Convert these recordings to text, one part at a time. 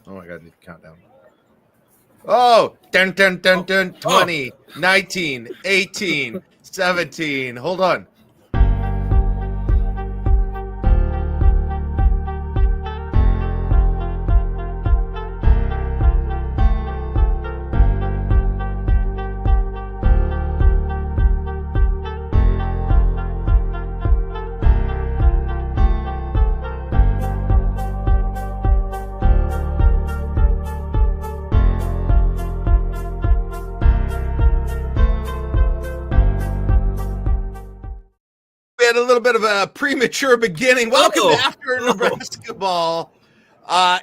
Oh my God, need to count down. Oh, 20, 19, 18, 17. Hold on. A little bit of a premature beginning. Welcome to After Nebraska Ball.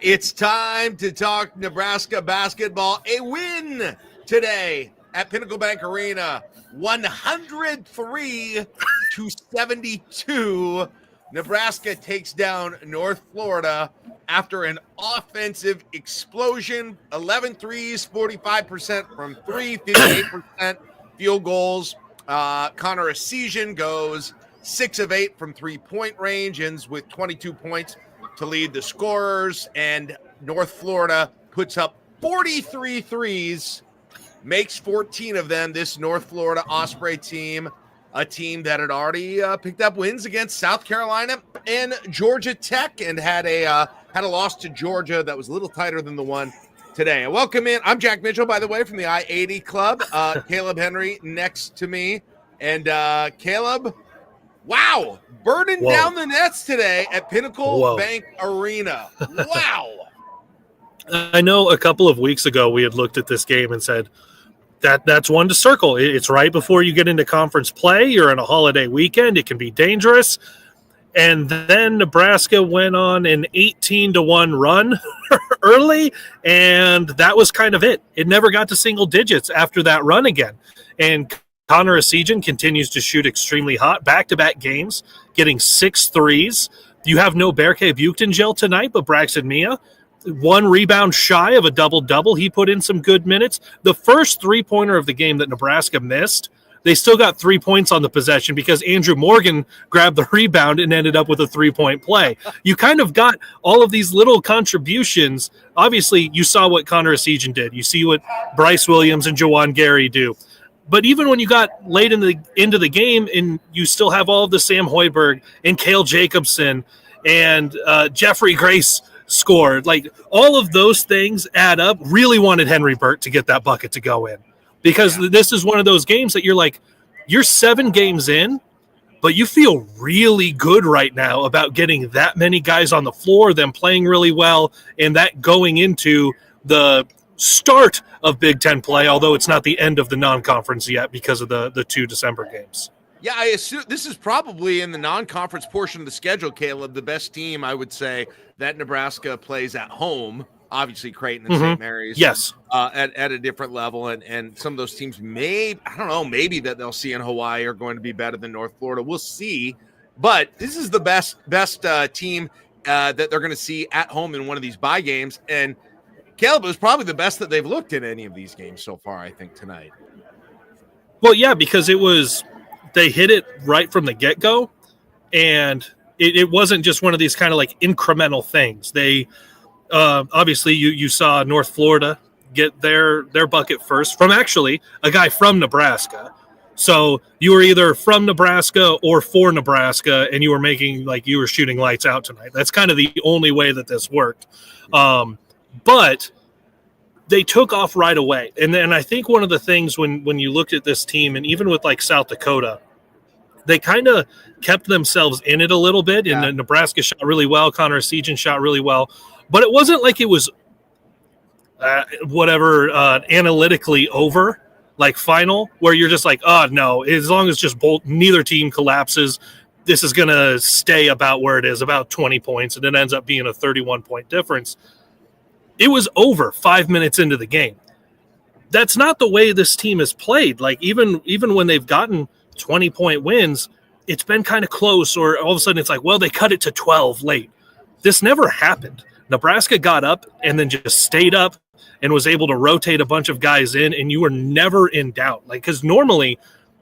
It's time to talk Nebraska basketball. A win today at Pinnacle Bank Arena, 103-72. Nebraska takes down North Florida after an offensive explosion. 11 threes, 45% from three, 58% field goals. Connor Essegian goes 6 of 8 from three-point range, ends with 22 points to lead the scorers, and North Florida puts up 43 threes, makes 14 of them. This North Florida Osprey team, a team that had already picked up wins against South Carolina and Georgia Tech, and had a loss to Georgia that was a little tighter than the one today. And welcome in. I'm Jack Mitchell, by the way, from the I-80 Club. Kaleb Henry next to me, and Kaleb. Wow, burning down the nets today at Pinnacle Bank Arena. Wow. I know a couple of weeks ago we had looked at this game and said that's one to circle. It's right before you get into conference play. You're on a holiday weekend. It can be dangerous. And then Nebraska went on an 18-1 run early, and that was kind of it. It never got to single digits after that run again. And Connor Essegian continues to shoot extremely hot, back-to-back games, getting 6 threes. You have no Berke Buchtengel tonight, but Braxton Mia, 1 rebound shy of a double-double. He put in some good minutes. The first three-pointer of the game that Nebraska missed, they still got 3 points on the possession because Andrew Morgan grabbed the rebound and ended up with a 3-point play. You kind of got all of these little contributions. Obviously, you saw what Connor Essegian did. You see what Bryce Williams and Jawan Gary do. But even when you got late into the game and you still have all of the Sam Hoiberg and Cale Jacobson and Jeffrey Grace scored, like all of those things add up. Really wanted Henry Burt to get that bucket to go in because this is one of those games that you're like, you're 7 games in, but you feel really good right now about getting that many guys on the floor, them playing really well, and that going into the start of Big Ten play, although it's not the end of the non-conference yet because of the 2 December games. Yeah, I assume this is probably in the non-conference portion of the schedule, Kaleb, the best team, I would say, that Nebraska plays at home. Obviously, Creighton and St. Mary's. Yes. At a different level. And some of those teams maybe that they'll see in Hawaii are going to be better than North Florida. We'll see. But this is the best team that they're going to see at home in one of these bye games. And Kaleb was probably the best that they've looked in any of these games so far, I think, tonight. Well, yeah, because they hit it right from the get-go, and it wasn't just one of these kind of like incremental things. They obviously you saw North Florida get their bucket first from actually a guy from Nebraska. So you were either from Nebraska or for Nebraska, and you were shooting lights out tonight. That's kind of the only way that this worked. But they took off right away. And then I think one of the things when you looked at this team, and even with like South Dakota, they kind of kept themselves in it a little bit. Yeah. And Nebraska shot really well. Connor Essegian shot really well. But it wasn't like it was analytically over, like final, where you're just like, oh, no, as long as just neither team collapses, this is going to stay about where it is, about 20 points, and it ends up being a 31-point difference. It was over 5 minutes into the game. That's not the way this team has played. Like even when they've gotten 20-point wins, it's been kind of close, or all of a sudden it's like, well, they cut it to 12 late. This never happened. Nebraska got up and then just stayed up and was able to rotate a bunch of guys in, and you were never in doubt. Like, because normally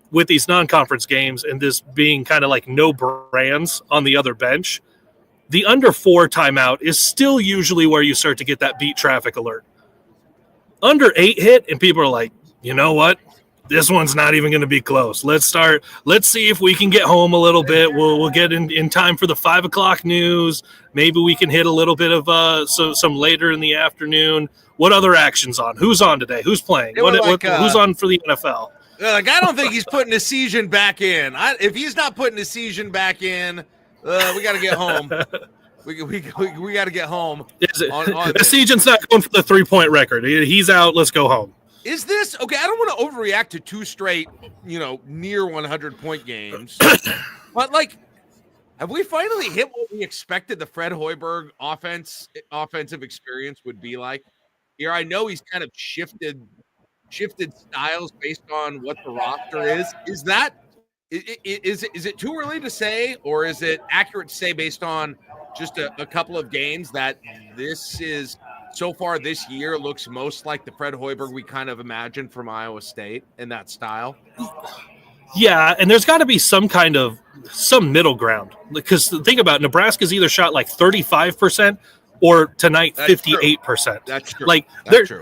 with these non-conference games and this being kind of like no brands on the other bench, the under 4 timeout is still usually where you start to get that beat traffic alert. Under 8 hit, and people are like, you know what? This one's not even going to be close. Let's see if we can get home a little bit. We'll get in time for the 5 o'clock news. Maybe we can hit a little bit of some later in the afternoon. What other actions on? Who's on today? Who's playing? Who's on for the NFL? Like, I don't think he's putting a season back in. If he's not putting a season back in, we got to get home. We got to get home. Sejan's not going for the 3-point record. He's out. Let's go home. Is this okay? I don't want to overreact to 2 straight, near 100-point games, but like, have we finally hit what we expected the Fred Hoiberg offensive experience would be like? Here, I know he's kind of shifted styles based on what the roster is. Is it too early to say, or is it accurate to say based on just a couple of games that this is? So far this year looks most like the Fred Hoiberg we kind of imagined from Iowa State in that style. Yeah, and there's got to be some middle ground. Because think about it, Nebraska's either shot like 35% or tonight 58%. That's true. Like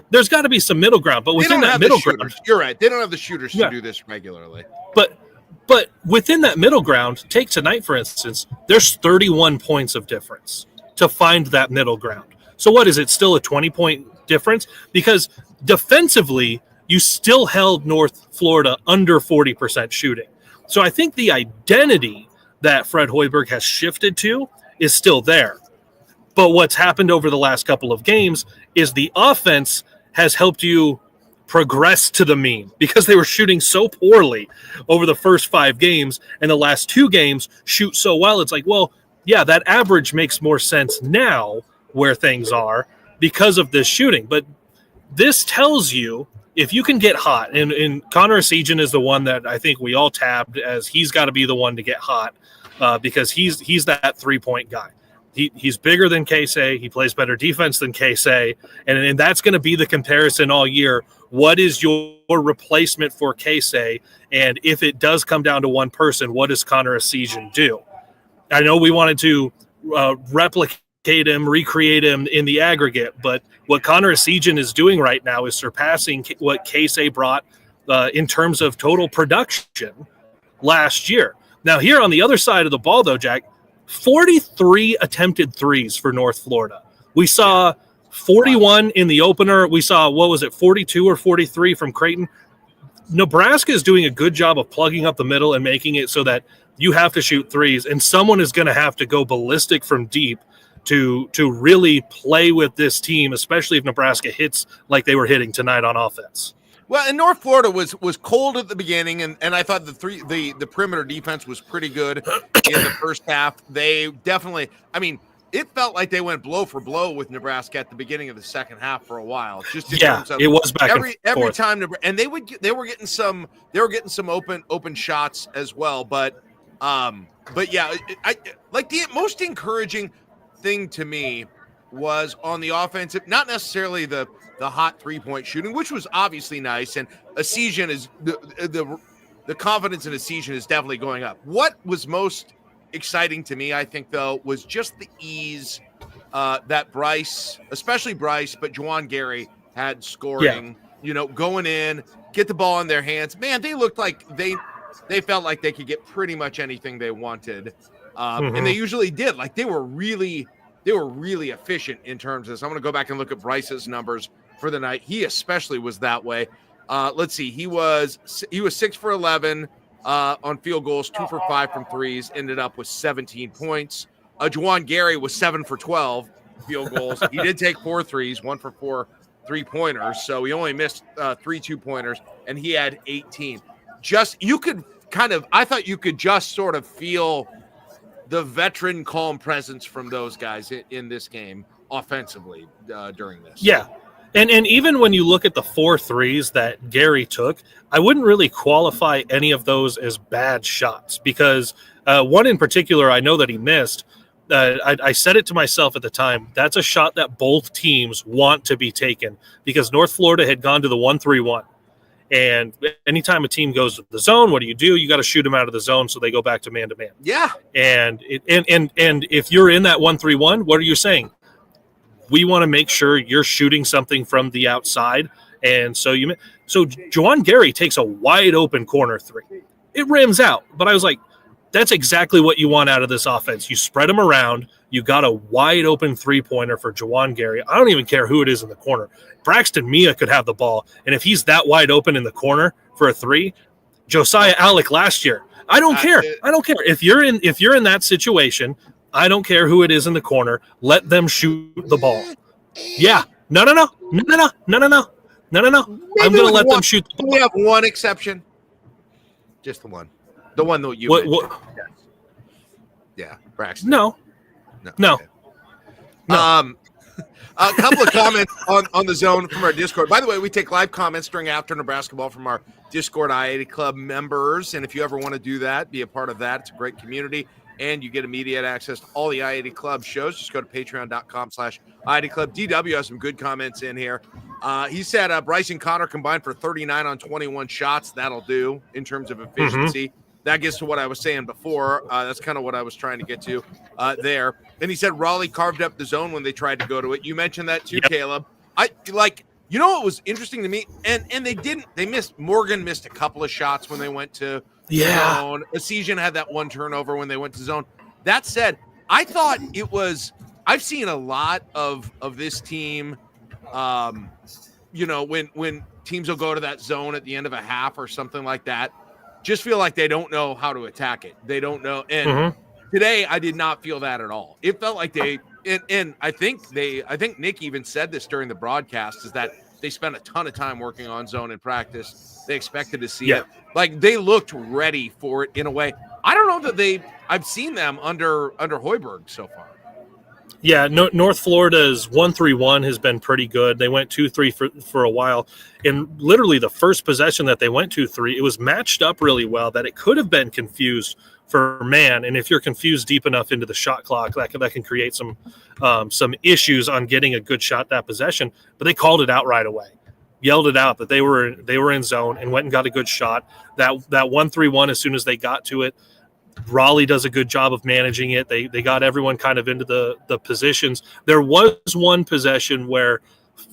there's got to be some middle ground. But within that middle ground, you're right. They don't have the shooters to do this regularly. But within that middle ground, take tonight for instance, there's 31 points of difference to find that middle ground. So what is it? Still a 20-point difference? Because defensively, you still held North Florida under 40% shooting. So I think the identity that Fred Hoiberg has shifted to is still there. But what's happened over the last couple of games is the offense has helped you progress to the mean because they were shooting so poorly over the first 5 games, and the last 2 games shoot so well. It's like, well, yeah, that average makes more sense now where things are because of this shooting. But this tells you if you can get hot, and Connor Sejan is the one that I think we all tabbed as he's got to be the one to get hot because he's that 3-point guy. He's bigger than Casey. He plays better defense than Casey, and that's going to be the comparison all year. What is your replacement for Casey? And if it does come down to one person, what does Connor Sejan do? I know we wanted to replicate him, recreate him in the aggregate, but what Connor Sejan is doing right now is surpassing what Casey brought in terms of total production last year. Now, here on the other side of the ball, though, Jack, 43 attempted threes for North Florida. We saw 41 in the opener. We saw, 42 or 43 from Creighton. Nebraska is doing a good job of plugging up the middle and making it so that you have to shoot threes, and someone is going to have to go ballistic from deep to really play with this team, especially if Nebraska hits like they were hitting tonight on offense. Well, and North Florida was cold at the beginning, and I thought the perimeter defense was pretty good in the first half. They definitely, it felt like they went blow for blow with Nebraska at the beginning of the second half for a while. Just in terms of it was back every time, and they were getting some open shots as well. But yeah, the most encouraging thing to me was on the offensive, not necessarily the hot 3-point shooting, which was obviously nice, and Sejan is the confidence in Sejan is definitely going up. What was most exciting to me, I think, though, was just the ease that Bryce, especially Bryce, but Juwan Gary had scoring. Going in, get the ball in their hands. Man, they looked like they felt like they could get pretty much anything they wanted, and they usually did. Like they were really efficient in terms of this. I'm going to go back and look at Bryce's numbers for the night. He especially was that way. Let's see. He was 6 for 11 on field goals, 2 for 5 from threes, ended up with 17 points. Juwan Gary was 7 for 12 field goals. He did take 4 threes, 1 for 4 3-pointers. So he only missed 3 2-pointers, and he had 18. I thought you could just sort of feel the veteran calm presence from those guys in this game offensively during this. Yeah. And even when you look at the 4 threes that Gary took, I wouldn't really qualify any of those as bad shots because one in particular I know that he missed. I said it to myself at the time. That's a shot that both teams want to be taken because North Florida had gone to the 1-3-1. And anytime a team goes to the zone, what do? You got to shoot them out of the zone so they go back to man-to-man. Yeah. And if you're in that 1-3-1, what are you saying? We want to make sure you're shooting something from the outside. And so Juwan Gary takes a wide open corner three. It rims out. But I was like, that's exactly what you want out of this offense. You spread them around. You got a wide open three-pointer for Juwan Gary. I don't even care who it is in the corner. Braxton Mia could have the ball. And if he's that wide open in the corner for a three, Josiah Alec last year, I don't care. I don't care. If you're in that situation, I don't care who it is in the corner. Let them shoot the ball. Yeah. No. I'm going to let them shoot the ball. We have one exception. Just the one. The one that you mentioned. Yeah, Braxton. No. Okay. A couple of comments on the zone from our Discord. By the way, we take live comments during After Nebrasketball from our Discord I-80 Club members. And if you ever want to do that, be a part of that. It's a great community. And you get immediate access to all the I-80 Club shows. Just go to patreon.com/I-80 Club. DW has some good comments in here. He said Bryce and Connor combined for 39 on 21 shots. That'll do in terms of efficiency. That gets to what I was saying before. That's kind of what I was trying to get to there. And he said Raleigh carved up the zone when they tried to go to it. You mentioned that too, Caleb. You know what was interesting to me? And they missed. Morgan missed a couple of shots when they went to zone. Essesian had that one turnover when they went to zone. That said, I thought it was – I've seen a lot of this team, when teams will go to that zone at the end of a half or something like that, just feel like they don't know how to attack it. They don't know. And today I did not feel that at all. It felt like they and I think Nick even said this during the broadcast, is that they spent a ton of time working on zone in practice. They expected to see it. Like, they looked ready for it in a way. I don't know that I've seen them under Hoiberg so far. Yeah, North Florida's 1-3-1 has been pretty good. They went 2-3 for a while. And literally the first possession that they went 2-3, it was matched up really well that it could have been confused for man. And if you're confused deep enough into the shot clock, that can create some issues on getting a good shot that possession. But they called it out right away. Yelled it out that they were in zone and went and got a good shot. That 1-3-1, as soon as they got to it, Raleigh does a good job of managing it. They got everyone kind of into the positions. There was one possession where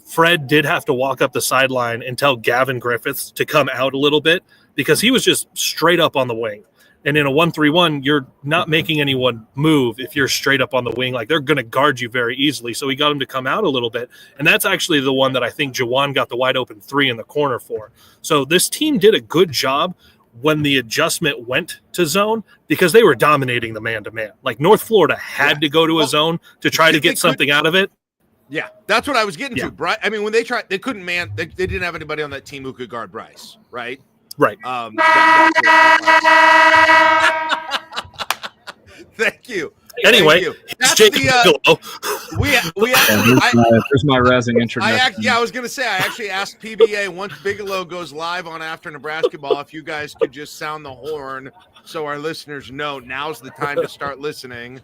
Fred did have to walk up the sideline and tell Gavin Griffiths to come out a little bit because he was just straight up on the wing. And in a 1-3-1, you're not making anyone move if you're straight up on the wing. Like, they're going to guard you very easily. So he got him to come out a little bit. And that's actually the one that I think Juwan got the wide open three in the corner for. So this team did a good job when the adjustment went to zone because they were dominating the man-to-man. Like, North Florida had to go to a zone to try to get something out of it. Yeah, that's what I was getting to. Bryce, I mean, when they tried, they couldn't they didn't have anybody on that team who could guard Bryce, right? Right. Thank you. Anyway, it's Jacob Bigelow. There's my rousing introduction. I was going to say, I actually asked PBA once Bigelow goes live on After Nebrasketball if you guys could just sound the horn so our listeners know now's the time to start listening.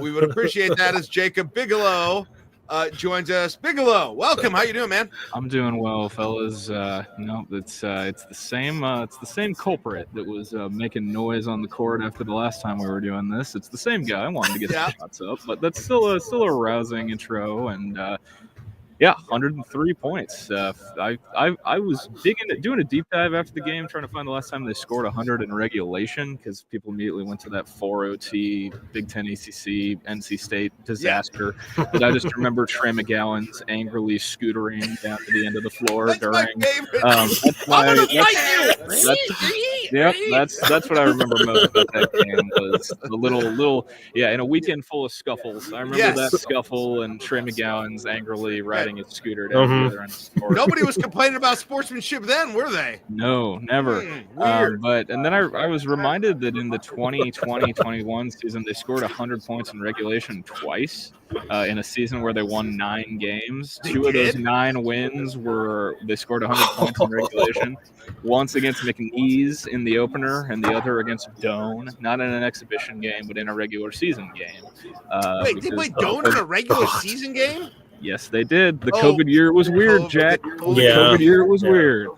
We would appreciate that as Jacob Bigelow joins us. Bigelow, welcome. How you doing, man? I'm doing well, fellas. It's the same culprit that was making noise on the court after the last time we were doing this. It's the same guy. I wanted to get some shots up, but that's still a rousing intro. And 103 points. I was doing a deep dive after the game, trying to find the last time they scored 100 in regulation, because people immediately went to that 4OT Big Ten ACC NC State disaster. But I just remember Trey McGowan's angrily scootering down to the end of the floor that's what I remember most about that game was the little in a weekend full of scuffles. I remember that scuffle and Trey McGowan's angrily riding his scooter down the other end of the court. Nobody was complaining about sportsmanship then, were they? No, never. Weird. And then I was reminded that in the 2020-21 season, they scored 100 points in regulation twice in a season where they won 9 games. Two of those 9 wins they scored 100 points in regulation. Once against McNeese in the opener, and the other against Doane, not in an exhibition game, but in a regular season game. Wait, they played Doane in a regular season game? Yes, they did. The COVID year was weird, Jack. The COVID year was weird.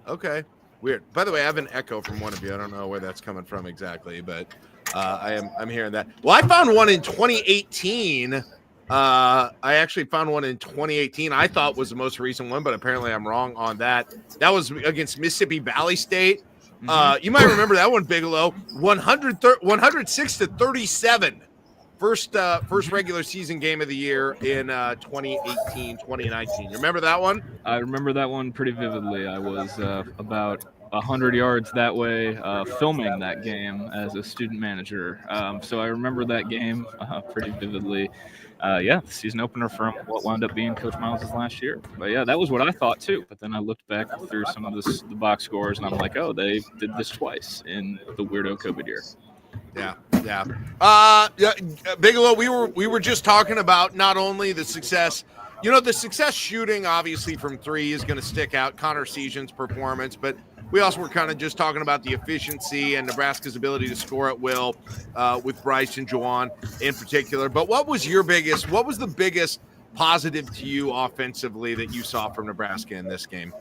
Okay. Weird. By the way, I have an echo from one of you. I don't know where that's coming from exactly, but I'm hearing that. Well, I found one in 2018. I actually found one in 2018. I thought was the most recent one, but apparently I'm wrong on that. That was against Mississippi Valley State. You might remember that one, Bigelow. 106-37. First regular season game of the year in 2018, 2019. You remember that one? I remember that one pretty vividly. I was about 100 yards that way filming that game as a student manager. So I remember that game pretty vividly. The season opener from what wound up being Coach Miles' last year. But yeah, that was what I thought too. But then I looked back through some of the box scores, and I'm like, oh, they did this twice in the weirdo COVID year. Yeah. Bigelow, we were just talking about not only the success, the success shooting obviously from three is going to stick out, Connor Sejan's performance, but we also were kind of just talking about the efficiency and Nebraska's ability to score at will with Bryce and Juwan in particular. But what was the biggest positive to you offensively that you saw from Nebraska in this game?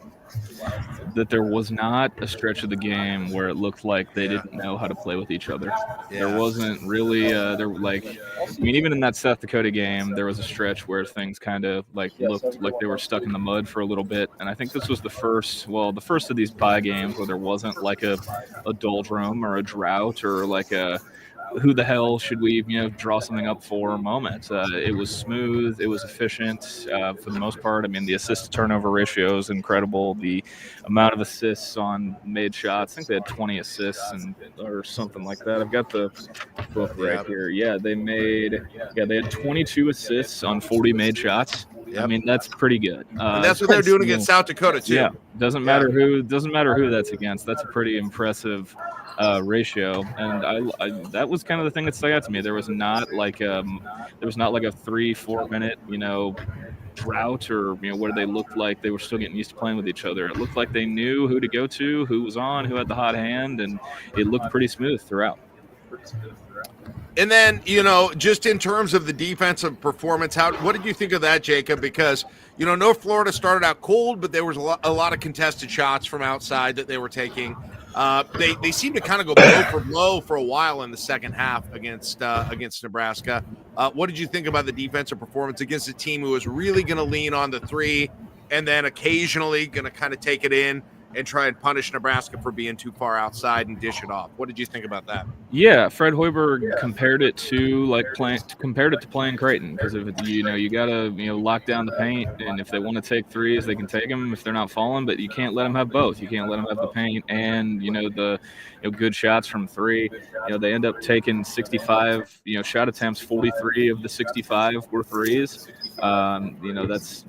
That there was not a stretch of the game where it looked like they didn't know how to play with each other. There wasn't really even in that South Dakota game, there was a stretch where things kind of looked like they were stuck in the mud for a little bit. And I think this was the first of these bye games where there wasn't like a doldrum or a drought or like a who the hell should we draw something up for moment. It was smooth, it was efficient for the most part. I mean, the assist to turnover ratio is incredible. The amount of assists on made shots, I think they had 20 assists or something like that. I've got the book right here. They had 22 assists on 40 made shots. Yep. I mean, that's pretty good. And that's what they're doing against South Dakota too. Yeah, doesn't matter who that's against. That's a pretty impressive ratio, and I that was kind of the thing that stuck out to me. There was not like a 3-4 minute drought or where they looked like they were still getting used to playing with each other. It looked like they knew who to go to, who was on, who had the hot hand, and it looked pretty smooth throughout. And then, just in terms of the defensive performance, what did you think of that, Jacob? Because, North Florida started out cold, but there was a lot of contested shots from outside that they were taking. They seemed to kind of go blow for blow for a while in the second half against Nebraska. What did you think about the defensive performance against a team who was really going to lean on the three and then occasionally going to kind of take it in and try and punish Nebraska for being too far outside and dish it off? What did you think about that? Yeah, Fred Hoiberg compared it to playing Creighton, because if you gotta lock down the paint, and if they want to take threes, they can take them if they're not falling, but you can't let them have both. You can't let them have the paint and the good shots from three. They end up taking 65 shot attempts. 43 of the 65 were threes. That's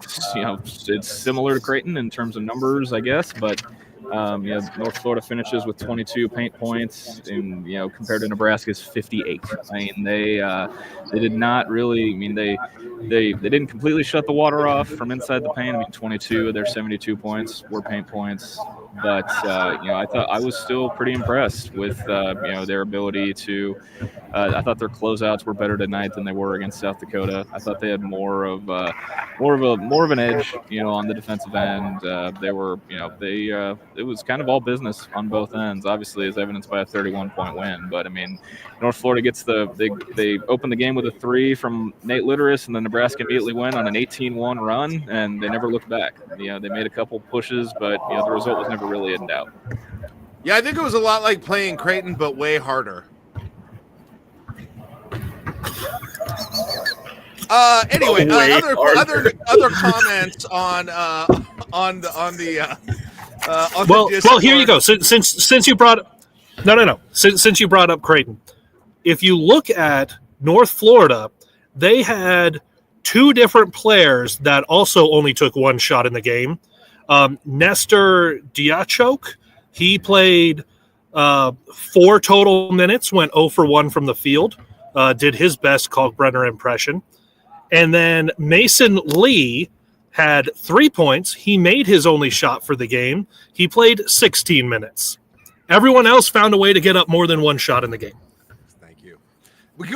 it's similar to Creighton in terms of numbers, I guess, but North Florida finishes with 22 paint points, and compared to Nebraska's 58. I mean, they did not really. I mean, they didn't completely shut the water off from inside the paint. I mean, 22 of their 72 points were paint points, but I thought I was still pretty impressed with their ability to. I thought their closeouts were better tonight than they were against South Dakota. I thought they had more of an edge, on the defensive end. They were, it was kind of all business on both ends, obviously, as evidenced by a 31-point win. But I mean, North Florida gets they open the game with a three from Nate Litteris, and then Nebraska immediately went on an 18-1 run, and they never looked back. They made a couple pushes, but the result was never really in doubt. Yeah, I think it was a lot like playing Creighton, but way harder. Anyway, other comments on the well, here you go. Since you brought since you brought up Creighton, if you look at North Florida, they had two different players that also only took one shot in the game. Nestor Diachok, he played 4 total minutes, went 0 for 1 from the field, did his best Kalkbrenner impression. And then Mason Lee had 3 points. He made his only shot for the game. He played 16 minutes. Everyone else found a way to get up more than one shot in the game. Thank you.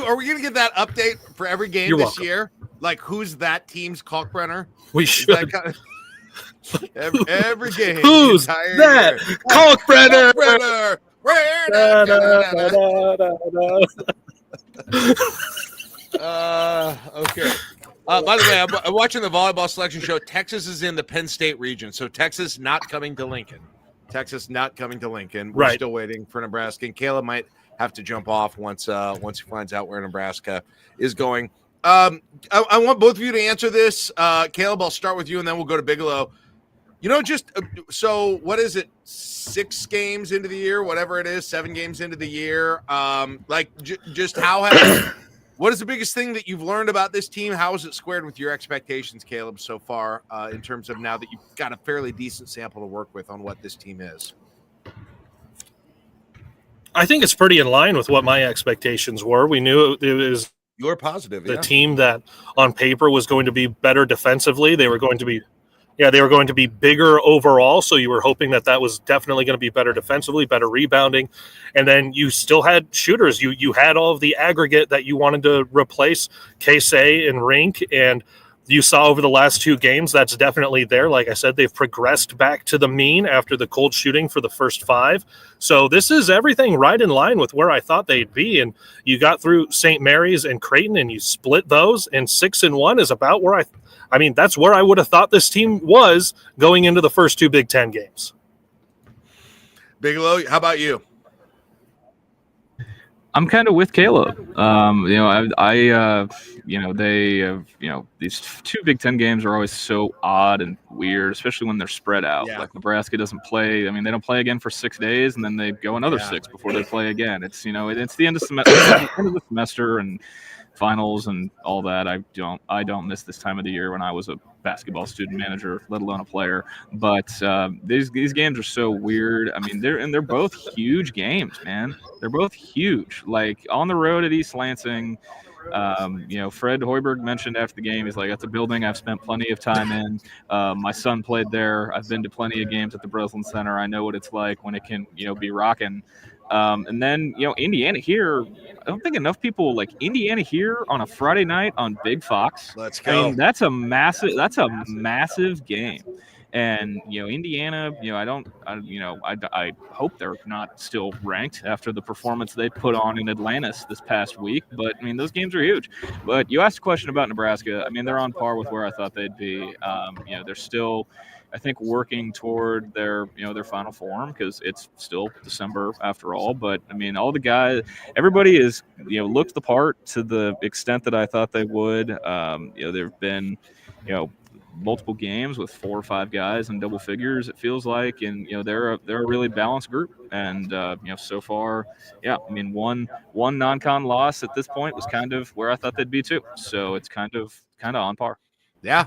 Are we going to get that update for every game You're this welcome. year? like who's that team's Kalkbrenner? We Is should. that kind of every game? Who's the entire that? year. Kalkbrenner. Okay. By the way, I'm watching the volleyball selection show. Texas is in the Penn State region, so Texas not coming to Lincoln. We're Right. still waiting for Nebraska, and Caleb might have to jump off once he finds out where Nebraska is going. I want both of you to answer this. Caleb, I'll start with you, and then we'll go to Bigelow. So what is it? 6 games into the year, whatever it is, 7 games into the year. Just what is the biggest thing that you've learned about this team? How is it squared with your expectations, Caleb, so far, in terms of now that you've got a fairly decent sample to work with on what this team is? I think it's pretty in line with what my expectations were. We knew it was You're positive, the team that on paper was going to be better defensively. They were going to be bigger overall. So you were hoping that was definitely going to be better defensively, better rebounding. And then you still had shooters. You had all of the aggregate that you wanted to replace Casey and Rink. And you saw over the last 2 games, that's definitely there. Like I said, they've progressed back to the mean after the cold shooting for the first 5. So this is everything right in line with where I thought they'd be. And you got through St. Mary's and Creighton and you split those, and 6-1 is about where that's where I would have thought this team was going into the first 2 Big Ten games. Bigelow, how about you? I'm kind of with Caleb. These 2 Big Ten games are always so odd and weird, especially when they're spread out. Yeah. Like Nebraska doesn't play. I mean, they don't play again for 6 days, and then they go another 6 before they play again. It's it's the end of the semester and finals and all that. I don't miss this time of the year when I was a basketball student manager, let alone a player. But these games are so weird. I mean, they're both huge games, man. They're both huge. Like on the road at East Lansing, Fred Hoiberg mentioned after the game, he's like, that's a building I've spent plenty of time in. My son played there. I've been to plenty of games at the Breslin Center. I know what it's like when it can, be rocking. And then, Indiana here, I don't think enough people like Indiana here on a Friday night on Big Fox. Let's go. I mean, that's a massive game. And, Indiana, I hope they're not still ranked after the performance they put on in Atlantis this past week. But, I mean, those games are huge. But you asked a question about Nebraska. I mean, they're on par with where I thought they'd be. They're still, I think, working toward their final form because it's still December after all. But, I mean, all the guys, everybody is, looked the part to the extent that I thought they would. There have been, multiple games with 4 or 5 guys in double figures, it feels like, and they're a really balanced group. And so far, I mean, one non-con loss at this point was kind of where I thought they'd be too. So it's kind of on par. Yeah,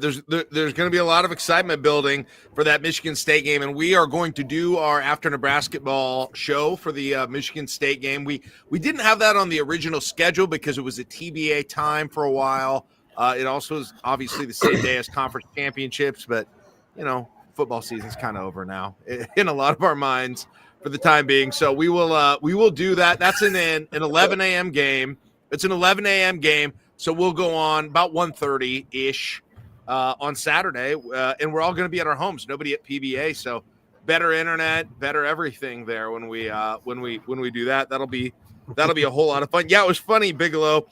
there's going to be a lot of excitement building for that Michigan State game, and we are going to do our After Nebrasketball show for the Michigan State game. We didn't have that on the original schedule because it was a TBA time for a while. It also is obviously the same day as conference championships, but football season's kind of over now in a lot of our minds for the time being. So we will do that. That's an 11 a.m. game. It's an 11 a.m. game. So we'll go on about 1:30-ish on Saturday, and we're all going to be at our homes. Nobody at PBA, so better internet, better everything there when we do that. That'll be a whole lot of fun. Yeah, it was funny, Bigelow.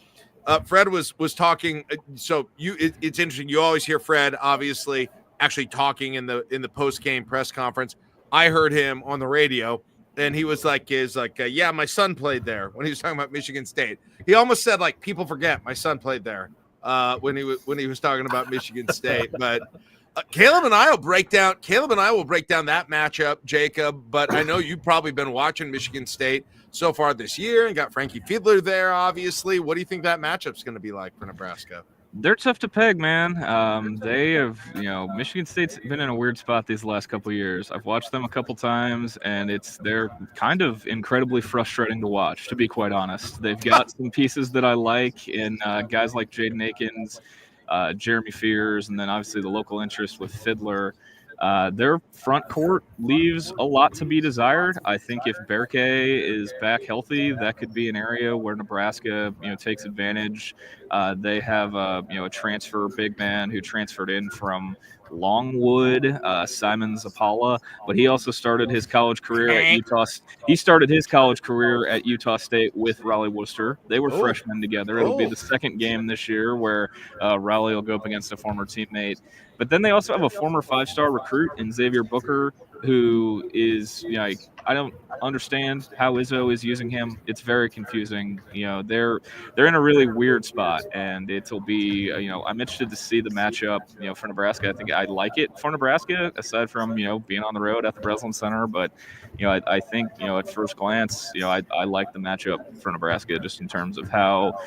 Fred was talking. So it's interesting. You always hear Fred, obviously, actually talking in the post game press conference. I heard him on the radio. And he was like, yeah, my son played there when he was talking about Michigan State. He almost said, like, people forget my son played there when he was talking about Michigan State. But Caleb and I will break down that matchup, Jacob. But I know you've probably been watching Michigan State so far this year and got Frankie Fiedler there, obviously. What do you think that matchup's going to be like for Nebraska? They're tough to peg, man. They have, Michigan State's been in a weird spot these last couple of years. I've watched them a couple times, and they're kind of incredibly frustrating to watch, to be quite honest. They've got some pieces that I like in guys like Jaden Akins, Jeremy Fears, and then obviously the local interest with Fiedler. Their front court leaves a lot to be desired. I think if Berke is back healthy, that could be an area where Nebraska, takes advantage. They have a transfer big man who transferred in from Longwood, Simon Zapala, but he also started his college career at Utah. He started his college career at Utah State with Raleigh Worcester. They were freshmen together. It'll be the second game this year where Raleigh will go up against a former teammate. But then they also have a former 5-star recruit in Xavier Booker, who is, I don't understand how Izzo is using him. It's very confusing. They're in a really weird spot, and it'll be, I'm interested to see the matchup, for Nebraska. I think I like it for Nebraska, aside from, being on the road at the Breslin Center. But, I think, at first glance, I like the matchup for Nebraska just in terms of how,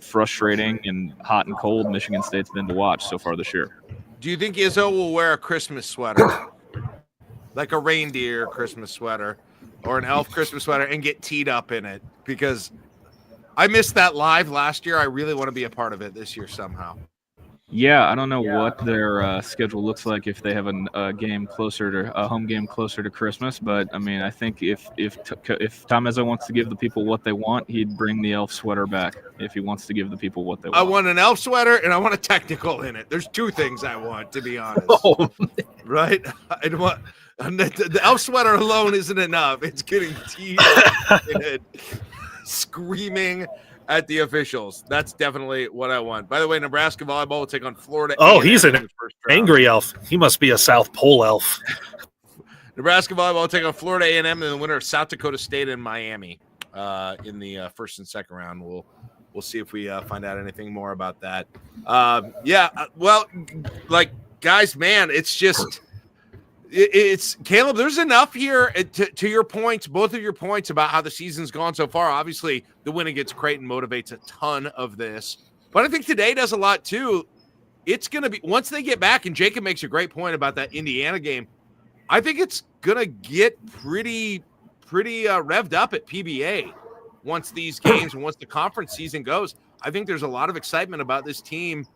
frustrating and hot and cold Michigan State's been to watch so far this year. Do you think Izzo will wear a Christmas sweater, like a reindeer Christmas sweater or an elf Christmas sweater, and get teed up in it? Because I missed that live last year. I really want to be a part of it this year somehow. Yeah, I don't know what their schedule looks like if they have a home game closer to Christmas. But I mean, I think if Tom Izzo wants to give the people what they want, he'd bring the elf sweater back. If he wants to give the people what they want, I want an elf sweater and I want a technical in it. There's two things I want, to be honest. Right? I want the elf sweater alone isn't enough. It's getting teed up, screaming at the officials. That's definitely what I want. By the way, Nebraska volleyball will take on Florida. Oh, he's an angry elf. He must be a South Pole elf. Nebraska volleyball will take on Florida A&M in the winner of South Dakota State and Miami in the first and second round. We'll see if we find out anything more about that. Well, guys, man, it's just it's Caleb. There's enough here to your points, both of your points about how the season's gone so far. Obviously, the win against Creighton motivates a ton of this, but I think today does a lot too. It's going to be once they get back, and Jacob makes a great point about that Indiana game. I think it's going to get pretty revved up at PBA once these games and once the conference season goes. I think there's a lot of excitement about this team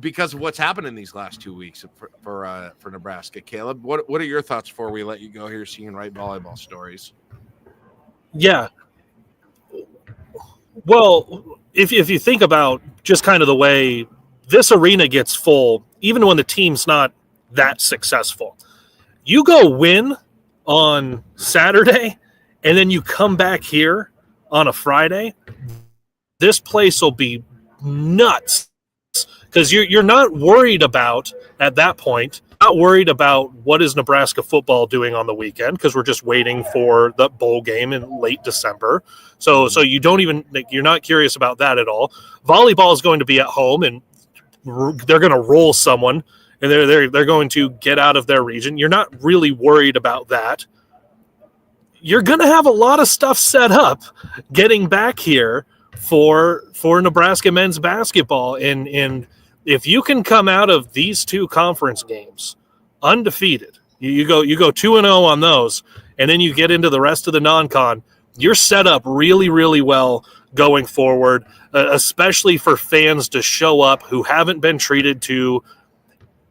because of what's happened in these last 2 weeks for Nebraska. Caleb, what are your thoughts before we let you go here, seeing right volleyball stories? Yeah. Well, if you think about just kind of the way this arena gets full, even when the team's not that successful, you go win on Saturday and then you come back here on a Friday, this place will be nuts. Because you're not worried about, at that point, not worried about what is Nebraska football doing on the weekend, because we're just waiting for the bowl game in late December. So you don't even, you're not curious about that at all. Volleyball is going to be at home, and they're going to roll someone, and they're going to get out of their region. You're not really worried about that. You're going to have a lot of stuff set up getting back here for Nebraska men's basketball, and if you can come out of these two conference games undefeated, you go 2-0 on those, and then you get into the rest of the non-con, you're set up really, really well going forward, especially for fans to show up who haven't been treated to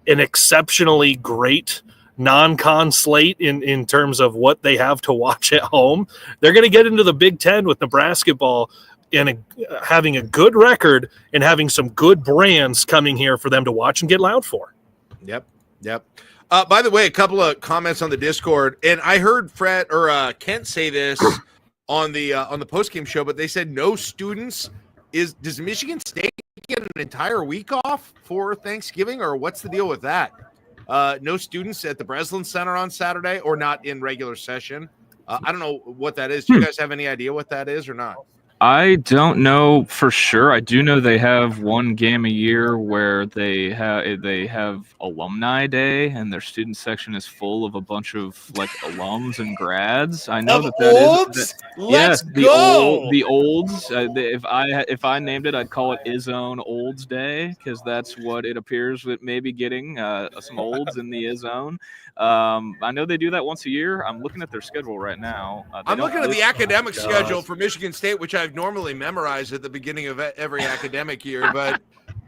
an exceptionally great non-con slate in terms of what they have to watch at home. They're going to get into the Big Ten with Nebrasketball and having a good record and having some good brands coming here for them to watch and get loud for. Yep. By the way, a couple of comments on the Discord, and I heard Fred or Kent say this on the post-game show, but they said no students. Does Michigan State get an entire week off for Thanksgiving, or what's the deal with that? No students at the Breslin Center on Saturday, or not in regular session. I don't know what that is. Do you guys have any idea what that is or not? I don't know for sure. I do know they have one game a year where they have alumni day, and their student section is full of a bunch of alums and grads. I know that olds? Is. Let's go. The olds. If I named it, I'd call it Izzone Olds Day, because that's what it appears that maybe getting some olds in the Izzone. I know they do that once a year. I'm looking at their schedule right now. I'm looking at the academic schedule for Michigan State, which I've normally memorized at the beginning of every academic year, but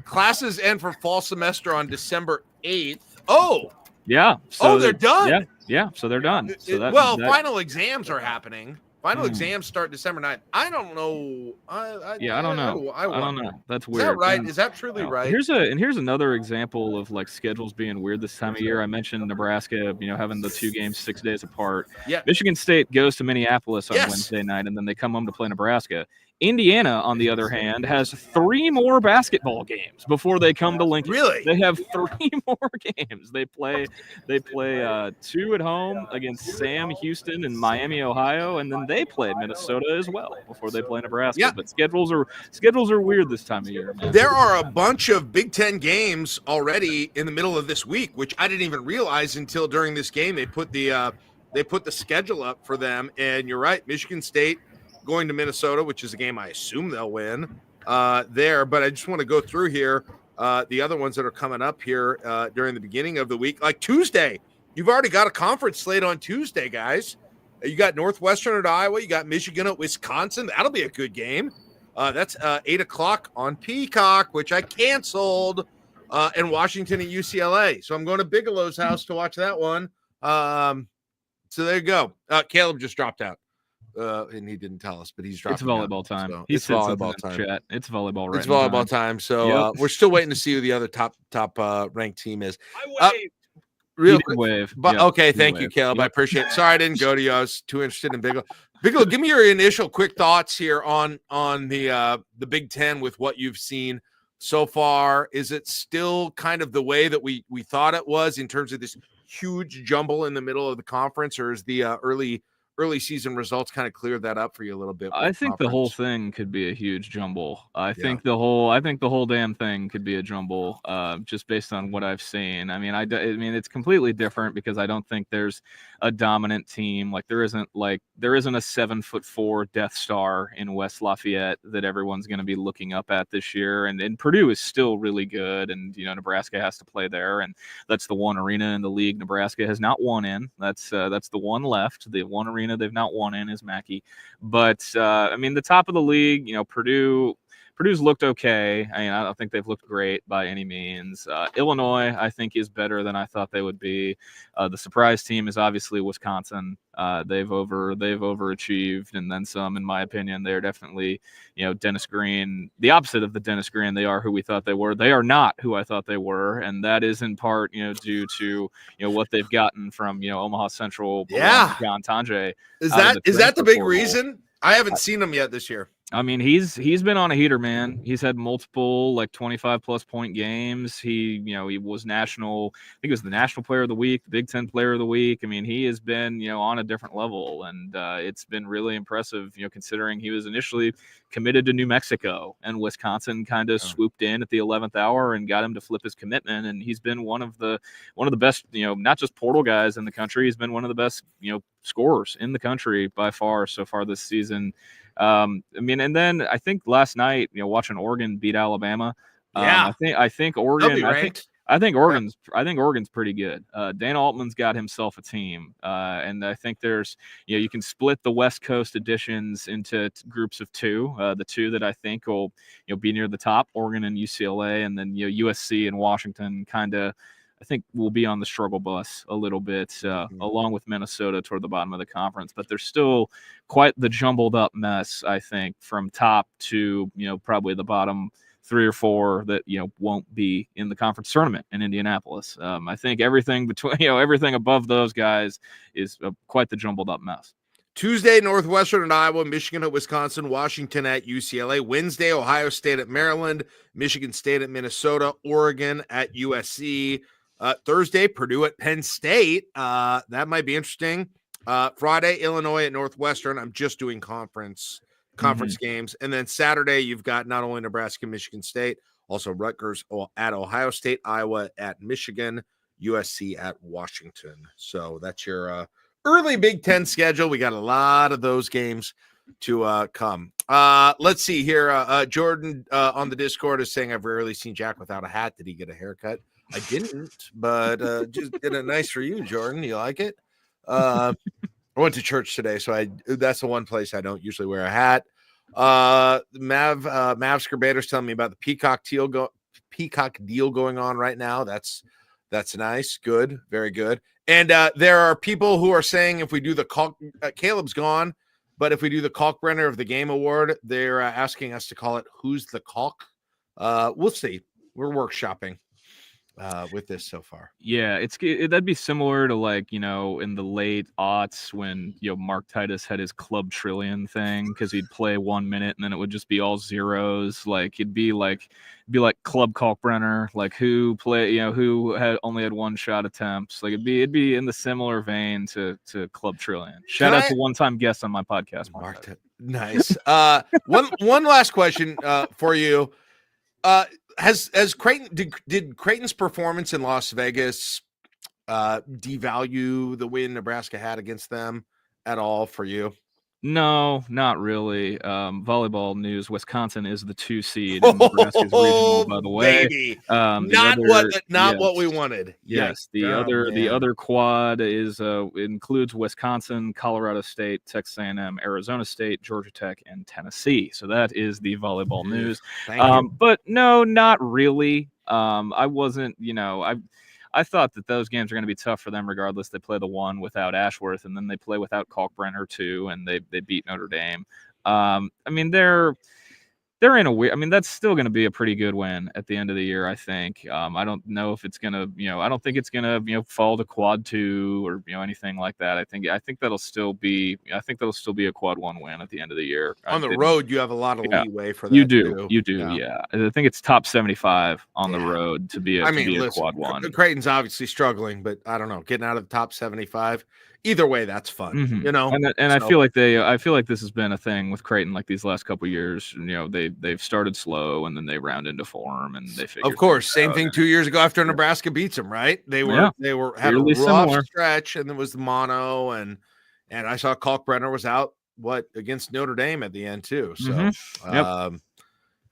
classes end for fall semester on December 8th. Oh, Yeah. So they're done. Yeah. So they're done. So final exams are happening. Final exams start December 9th. I don't know. I don't know. I don't know. That's weird. Is that right? Is that truly right? Here's another example of like schedules being weird this time of year. I mentioned Nebraska, having the 2 games 6 days apart. Yeah. Michigan State goes to Minneapolis on Wednesday night, and then they come home to play Nebraska. Indiana, on the other hand, has 3 more basketball games before they come to Lincoln. Really? They have 3 more games. They play 2 at home against Sam Houston and Miami, Ohio, and then they play Minnesota as well before they play Nebraska. Yeah. But schedules are weird this time of year, man. There are a bunch of Big Ten games already in the middle of this week, which I didn't even realize until during this game. They put the schedule up for them, and you're right, Michigan State going to Minnesota, which is a game I assume they'll win there. But I just want to go through here the other ones that are coming up here during the beginning of the week. Like Tuesday, you've already got a conference slate on Tuesday, guys. You got Northwestern at Iowa. You got Michigan at Wisconsin. That'll be a good game. That's 8 o'clock on Peacock, which I canceled, and Washington at UCLA. So I'm going to Bigelow's house to watch that one. So there you go. Kaleb just dropped out. And he didn't tell us, but he's dropping. It's volleyball time. So It's volleyball time. Chat. It's volleyball right It's volleyball time. So we're still waiting to see who the other top ranked team is. Real quick. Wave. But okay, thank you, Kaleb. I appreciate it. Sorry I didn't go to you. I was too interested in Bigelow. Bigelow, give me your initial quick thoughts here on the Big Ten with what you've seen so far. Is it still kind of the way that we thought it was in terms of this huge jumble in the middle of the conference, or is the early season results kind of cleared that up for you a little bit? I think the whole thing could be a huge jumble. I think the whole damn thing could be a jumble, just based on what I've seen. I mean, it's completely different because I don't think there's a dominant team. Like there isn't a 7'4" Death Star in West Lafayette that everyone's going to be looking up at this year. And Purdue is still really good, and Nebraska has to play there, and that's the one arena in the league Nebraska has not won in. That's the one left. The one arena they've not won in is Mackey. But the top of the league, Purdue's looked okay. I don't think they've looked great by any means. Illinois, I think, is better than I thought they would be. The surprise team is obviously Wisconsin. They've overachieved and then some, in my opinion. They're definitely, Dennis Green, the opposite of the Dennis Green. They are who we thought they were. They are not who I thought they were, and that is in part, due to what they've gotten from Omaha Central. John Tanjay. Is that the big reason? I haven't seen him yet this year. I mean, he's been on a heater, man. He's had multiple 25+ point games. He was national. I think he was the national player of the week, the Big Ten player of the week. I mean, he has been on a different level, and it's been really impressive. Considering he was initially committed to New Mexico, and Wisconsin kind of swooped in at the 11th hour and got him to flip his commitment. And he's been one of the best, not just portal guys in the country. He's been one of the best, scorers in the country by far so far this season. And then I think last night, watching Oregon beat Alabama. I think Oregon. I think Oregon's pretty good. Dana Altman's got himself a team, and I think there's you can split the West Coast editions into groups of 2. The 2 that I think will be near the top, Oregon and UCLA, and then USC and Washington kind of. I think we'll be on the struggle bus a little bit, along with Minnesota toward the bottom of the conference. But there's still quite the jumbled up mess, I think, from top to, probably the bottom 3 or 4 that, won't be in the conference tournament in Indianapolis. I think everything between, everything above those guys is quite the jumbled up mess. Tuesday, Northwestern at Iowa, Michigan at Wisconsin, Washington at UCLA. Wednesday, Ohio State at Maryland, Michigan State at Minnesota, Oregon at USC. Thursday, Purdue at Penn State. That might be interesting. Friday, Illinois at Northwestern. I'm just doing conference games. And then Saturday, you've got not only Nebraska, Michigan State, also Rutgers at Ohio State, Iowa at Michigan, USC at Washington. So that's your early Big Ten schedule. We got a lot of those games to come. Let's see here. Jordan on the Discord is saying, I've rarely seen Jack without a hat. Did he get a haircut? I didn't, but just did it nice for you, Jordan. You like it? I went to church today, so that's the one place I don't usually wear a hat. Mav Scribator's telling me about the Peacock deal going on right now. That's That's nice. Good. Very good. And there are people who are saying if we do the Caleb's gone, but if we do the Kalkbrenner of the Game Award, they're asking us to call it Who's the Kalk? We'll see. We're workshopping with this so far. Yeah, that'd be similar to like, in the late aughts when, Mark Titus had his Club Trillion thing because he'd play 1 minute and then it would just be all zeros. Like it'd be like Club Kalkbrenner, like who had only had one shot attempts. Like it'd be in the similar vein to Club Trillion. Shout out to one-time guest on my podcast, Mark. Nice. One last question for you. Has Creighton did Creighton's performance in Las Vegas devalue the win Nebraska had against them at all for you? No, not really. Volleyball news: Wisconsin is the 2 seed in Nebraska's regional. By the way, baby. Not what we wanted. Yes, the other quad is includes Wisconsin, Colorado State, Texas A&M, Arizona State, Georgia Tech, and Tennessee. So that is the volleyball news. But no, not really. I wasn't. I thought that those games are going to be tough for them regardless. They play the one without Ashworth, and then they play without Kalkbrenner too, and they beat Notre Dame. They're in a weird. That's still going to be a pretty good win at the end of the year, I think. I don't know if it's going to, I don't think it's going to, fall to quad 2 or anything like that. I think that'll still be a quad 1 win at the end of the year. On the road, you have a lot of leeway for that. You do. Yeah. I think it's top 75 on the road to be a quad 1. Creighton's obviously struggling, but I don't know, getting out of the top 75. Either way, that's fun, And I feel like this has been a thing with Creighton like these last couple of years. They've started slow and then they round into form and they figure. Of course, same thing 2 years ago after Nebraska beats them, right? They were had a rough stretch and there was the mono and I saw Kalkbrenner was out against Notre Dame at the end too. So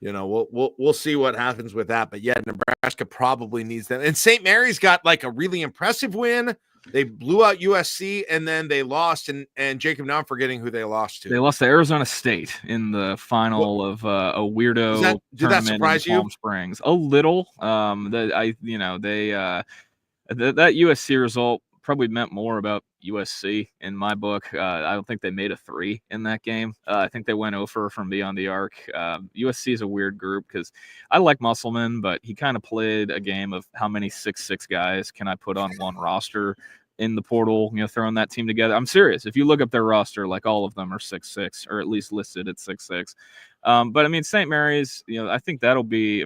we'll see what happens with that. But yeah, Nebraska probably needs them. And St. Mary's got like a really impressive win. They blew out USC and then they lost. And Jacob, now I'm forgetting who they lost to. They lost to Arizona State in the final of a weirdo did that surprise in Palm Springs. A little. That USC result probably meant more about USC in my book. I don't think they made a 3 in that game. I think they went over from beyond the arc. USC is a weird group because I like Musselman, but he kind of played a game of how many 6'6" guys can I put on one roster in the portal, throwing that team together. I'm serious. If you look up their roster, like all of them are 6'6", or at least listed at 6'6". But St. Mary's, I think that'll be.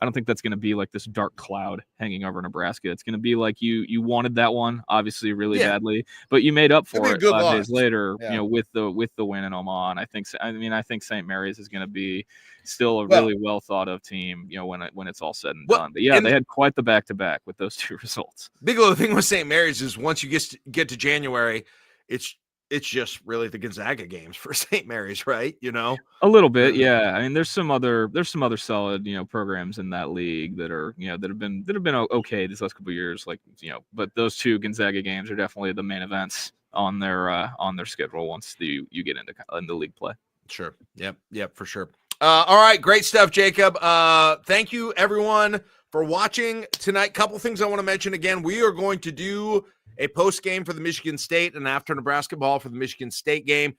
I don't think that's going to be like this dark cloud hanging over Nebraska. It's going to be like you wanted that one, obviously, really badly, but you made up for it 5 days later, with the win in Omaha. And I think St. Mary's is going to be still a really well thought of team, when it's all said and done. But they had quite the back-to-back with those 2 results. Bigelow, the thing with St. Mary's is once you get to January, it's just really the Gonzaga games for St. Mary's, right? A little bit, yeah. There's some other solid, programs in that league that are, that have been okay these last couple of years, like, but those 2 Gonzaga games are definitely the main events on their schedule once you get into league play. Sure. Yep, for sure. All right, great stuff, Jacob. Thank you, everyone, for watching tonight. Couple things I want to mention again. We are going to do a post game for the Michigan State and after Nebraska ball for the Michigan State game.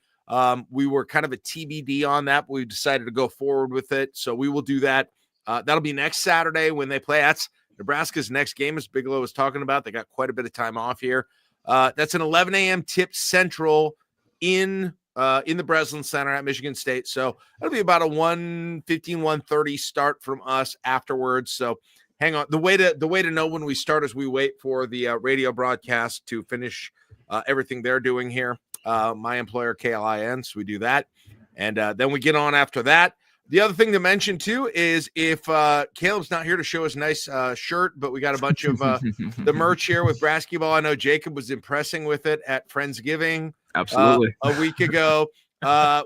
We were kind of a TBD on that, but we decided to go forward with it. So we will do that. That'll be next Saturday when they play. That's Nebraska's next game, as Bigelow was talking about. They got quite a bit of time off here. That's an 11 a.m. tip Central in the Breslin Center at Michigan State. So it'll be about a 1:15, 1:30 start from us afterwards. So hang on. The way to know when we start is we wait for the radio broadcast to finish everything they're doing here. My employer, KLIN, so we do that. And then we get on after that. The other thing to mention, too, is if Caleb's not here to show his nice shirt, but we got a bunch of the merch here with Brasketball. I know Jacob was impressing with it at Friendsgiving absolutely a week ago.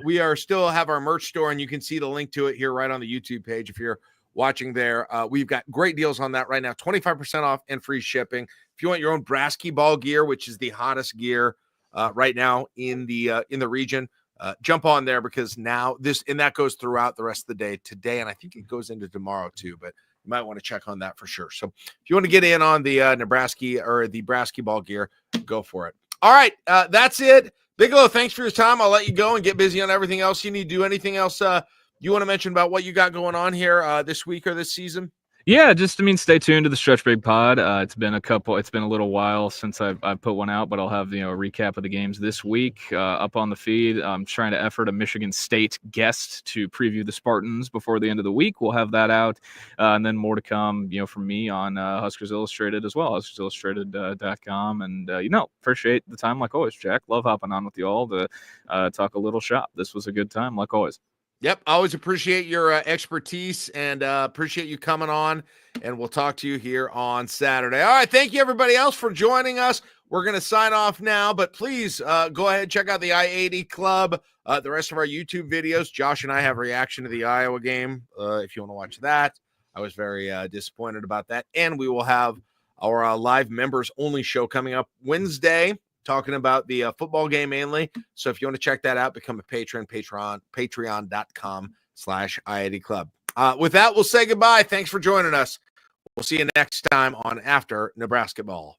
We are still have our merch store, and you can see the link to it here right on the YouTube page if you're watching there. We've got great deals on that right now, 25% off and free shipping. If you want your own Brasketball gear, which is the hottest gear right now in the region, jump on there because now that goes throughout the rest of the day today, and I think it goes into tomorrow too. But you might want to check on that for sure. So if you want to get in on the Nebraska or the basketball gear, go for it. All right, that's it. Bigelow, thanks for your time. I'll let you go and get busy on everything else you need to do. Anything else you want to mention about what you got going on here this week or this season? Yeah, just stay tuned to the Stretch Big Pod. It's been a little while since I've put one out, but I'll have a recap of the games this week up on the feed. I'm trying to effort a Michigan State guest to preview the Spartans before the end of the week. We'll have that out, and then more to come, from me on Huskers Illustrated as well, HuskersIllustrated.com. And appreciate the time like always, Jack. Love hopping on with you all to talk a little shop. This was a good time like always. Yep. Always appreciate your expertise and appreciate you coming on, and we'll talk to you here on Saturday. All right. Thank you, everybody else, for joining us. We're going to sign off now, but please go ahead and check out the I-80 Club, the rest of our YouTube videos. Josh and I have a reaction to the Iowa game. If you want to watch that, I was very disappointed about that. And we will have our live members only show coming up Wednesday, talking about the football game mainly. So if you want to check that out, become a patron, patreon.com/I-80 Club. With that, we'll say goodbye. Thanks for joining us. We'll see you next time on After Nebrasketball.